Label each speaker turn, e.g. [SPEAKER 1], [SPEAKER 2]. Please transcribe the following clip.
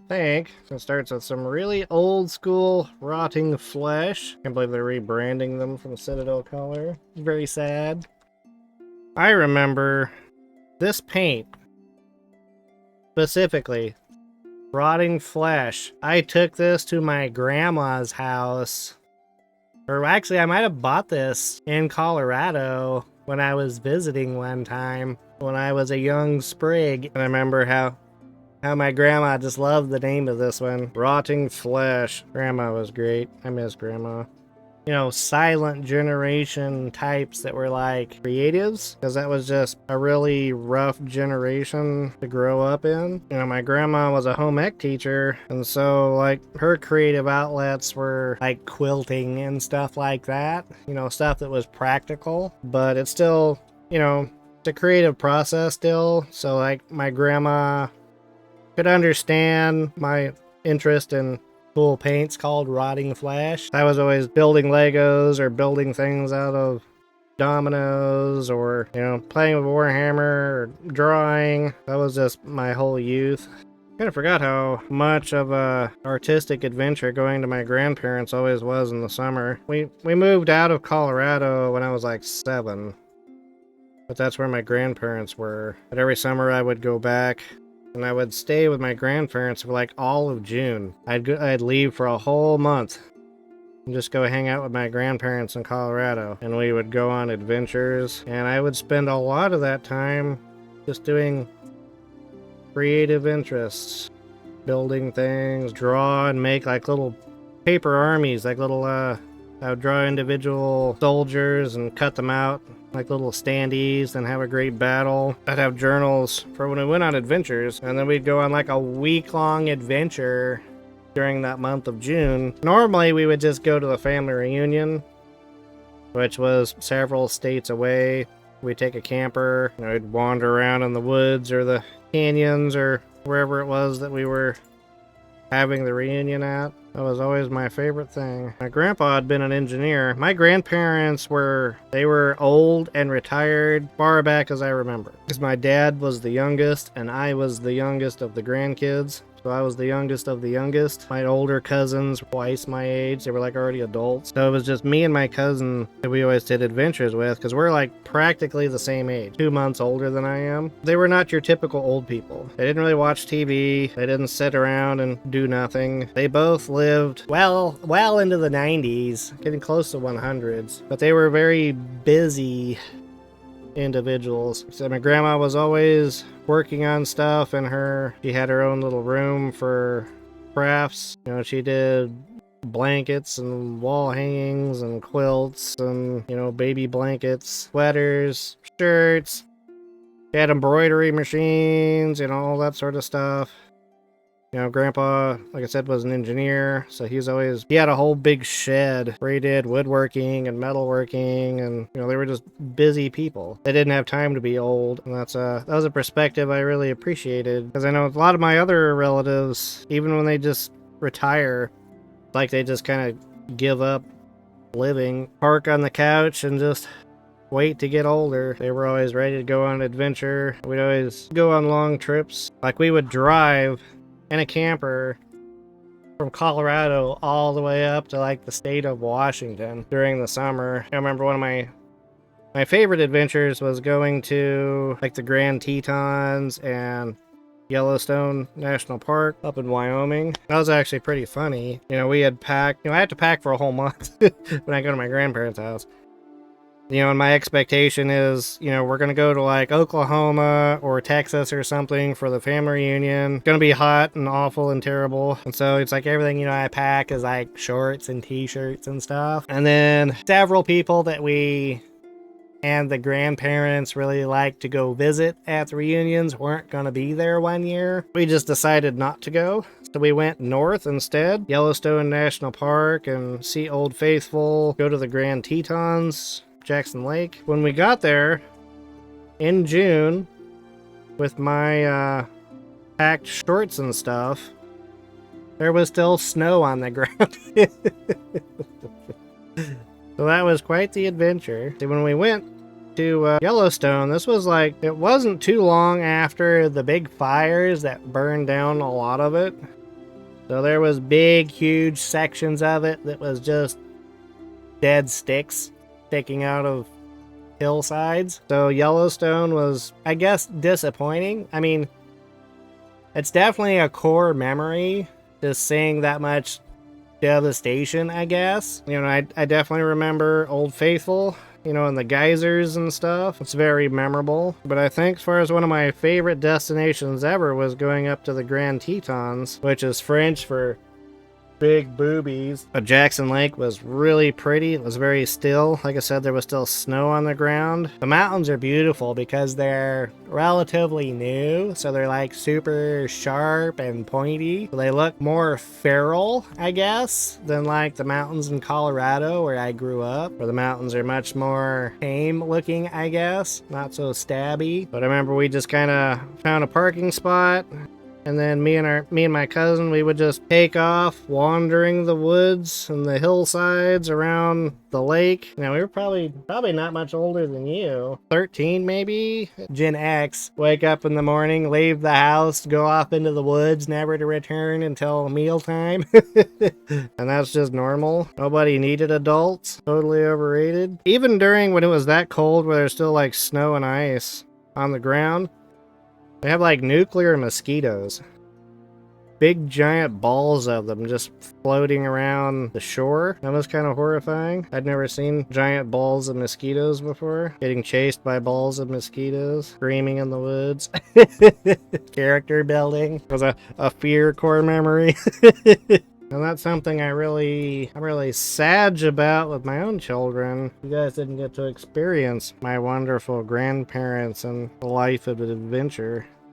[SPEAKER 1] think. It starts with some really old school rotting flesh. Can't believe they're rebranding them from Citadel Colour. Very sad. I remember this paint specifically. Rotting flesh. I took this to my grandma's house. Or actually, I might have bought this in Colorado when I was visiting one time when I was a young sprig. And I remember how my grandma just loved the name of this one. Rotting flesh. Grandma was great. I miss grandma. You know, silent generation types that were like creatives, because that was just a really rough generation to grow up in. You know, my grandma was a home ec teacher, and so like her creative outlets were like quilting and stuff like that. You know, stuff that was practical, but it's still, you know, it's a creative process still. So like my grandma could understand my interest in cool paints called rotting flesh. I was always building Legos or building things out of dominoes, or, you know, playing with Warhammer or drawing. That was just my whole youth. Kind of forgot how much of a artistic adventure going to my grandparents always was in the summer. We moved out of Colorado when I was like 7, but that's where my grandparents were. But every summer I would go back and I would stay with my grandparents for like all of June. I'd leave for a whole month and just go hang out with my grandparents in Colorado. And we would go on adventures. And I would spend a lot of that time just doing creative interests. Building things, draw and make like little paper armies, like little, I would draw individual soldiers and cut them out like little standees and have a great battle. I'd have journals for when we went on adventures, and then we'd go on like a week-long adventure during that month of June. Normally we would just go to the family reunion, which was several states away. We'd take a camper, you know, we'd wander around in the woods or the canyons or wherever it was that we were having the reunion at. That was always my favorite thing. My grandpa had been an engineer. My grandparents were old and retired far back as I remember. Because my dad was the youngest and I was the youngest of the grandkids. So I was the youngest of the youngest. My older cousins, twice my age, they were like already adults. So it was just me and my cousin that we always did adventures with, because we're like practically the same age, 2 months older than I am. They were not your typical old people. They didn't really watch TV. They didn't sit around and do nothing. They both lived well into the 90s, getting close to 100s, but they were very busy individuals. So my grandma was always working on stuff, and she had her own little room for crafts. You know, she did blankets and wall hangings and quilts and, you know, baby blankets, sweaters, shirts. She had embroidery machines, you know, all that sort of stuff. You know, Grandpa, like I said, was an engineer, so he had a whole big shed where he did woodworking and metalworking, and, you know, they were just busy people. They didn't have time to be old, and that was a perspective I really appreciated, because I know a lot of my other relatives, even when they just retire, like they just kind of give up living, park on the couch and just wait to get older. They were always ready to go on an adventure. We'd always go on long trips. Like, we would drive in a camper from Colorado all the way up to like the state of Washington during the summer. I remember one of my favorite adventures was going to like the Grand Tetons and Yellowstone National Park up in Wyoming. That was actually pretty funny. You know, we had packed, you know, I had to pack for a whole month when I go to my grandparents' house. You know, and my expectation is, you know, we're going to go to like Oklahoma or Texas or something for the family reunion. It's going to be hot and awful and terrible. And so it's like everything, you know, I pack is like shorts and t-shirts and stuff. And then several people that we and the grandparents really like to go visit at the reunions weren't going to be there one year. We just decided not to go. So we went north instead, Yellowstone National Park, and see Old Faithful, go to the Grand Tetons, Jackson Lake. When we got there in June with my packed shorts and stuff, there was still snow on the ground. So that was quite the adventure. See, when we went to Yellowstone, this was like, it wasn't too long after the big fires that burned down a lot of it. So there was big, huge sections of it that was just dead sticks sticking out of hillsides. So Yellowstone was, I guess, disappointing. I mean, it's definitely a core memory, just seeing that much devastation, I guess. You know, I definitely remember Old Faithful, you know, and the geysers and stuff. It's very memorable. But I think as far as one of my favorite destinations ever was going up to the Grand Tetons, which is French for big boobies. But Jackson Lake was really pretty. It was very still. Like I said, there was still snow on the ground. The mountains are beautiful because they're relatively new, so they're like super sharp and pointy. So they look more feral, I guess, than like the mountains in Colorado where I grew up, where the mountains are much more tame looking, I guess, not so stabby. But I remember we just kind of found a parking spot, and then me and my cousin, we would just take off wandering the woods and the hillsides around the lake. Now, we were probably not much older than you. 13 maybe? Gen X. Wake up in the morning, leave the house, go off into the woods, never to return until mealtime. And that's just normal. Nobody needed adults. Totally overrated. Even during when it was that cold where there's still like snow and ice on the ground, they have like nuclear mosquitoes. Big giant balls of them just floating around the shore. That was kind of horrifying. I'd never seen giant balls of mosquitoes before. Getting chased by balls of mosquitoes. Screaming in the woods. Character building. It was a fear core memory. And that's something I'm really sad about with my own children. You guys didn't get to experience my wonderful grandparents and the life of an adventure.